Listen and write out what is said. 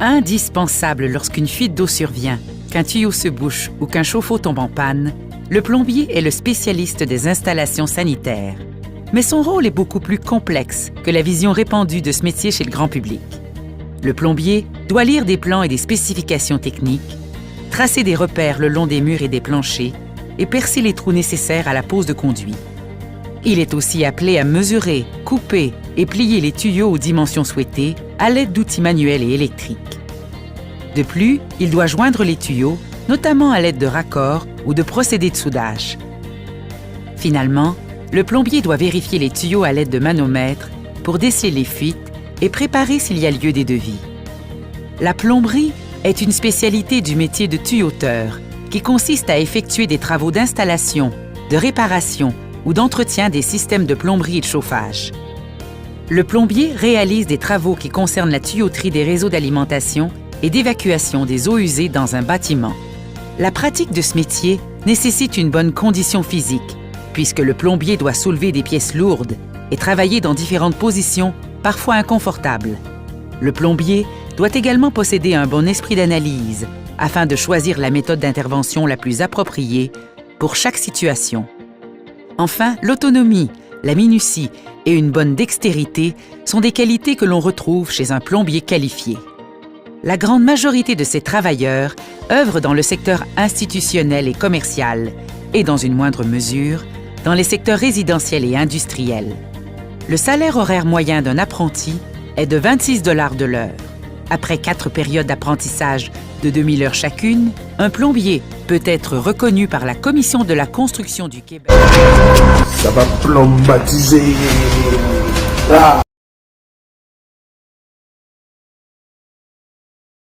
Indispensable lorsqu'une fuite d'eau survient, qu'un tuyau se bouche ou qu'un chauffe-eau tombe en panne, le plombier est le spécialiste des installations sanitaires. Mais son rôle est beaucoup plus complexe que la vision répandue de ce métier chez le grand public. Le plombier doit lire des plans et des spécifications techniques, tracer des repères le long des murs et des planchers et percer les trous nécessaires à la pose de conduit. Il est aussi appelé à mesurer, couper et plier les tuyaux aux dimensions souhaitées à l'aide d'outils manuels et électriques. De plus, il doit joindre les tuyaux, notamment à l'aide de raccords ou de procédés de soudage. Finalement, le plombier doit vérifier les tuyaux à l'aide de manomètres pour déceler les fuites et préparer s'il y a lieu des devis. La plomberie est une spécialité du métier de tuyauteur qui consiste à effectuer des travaux d'installation, de réparation ou d'entretien des systèmes de plomberie et de chauffage. Le plombier réalise des travaux qui concernent la tuyauterie des réseaux d'alimentation et d'évacuation des eaux usées dans un bâtiment. La pratique de ce métier nécessite une bonne condition physique, puisque le plombier doit soulever des pièces lourdes et travailler dans différentes positions, parfois inconfortables. Le plombier doit également posséder un bon esprit d'analyse afin de choisir la méthode d'intervention la plus appropriée pour chaque situation. Enfin, l'autonomie, la minutie et une bonne dextérité sont des qualités que l'on retrouve chez un plombier qualifié. La grande majorité de ces travailleurs œuvrent dans le secteur institutionnel et commercial et, dans une moindre mesure, dans les secteurs résidentiels et industriels. Le salaire horaire moyen d'un apprenti est de 26 $ de l'heure. Après 4 périodes d'apprentissage de 2000 heures chacune, un plombier peut être reconnu par la Commission de la construction du Québec. Ça va plombatiser. Ah.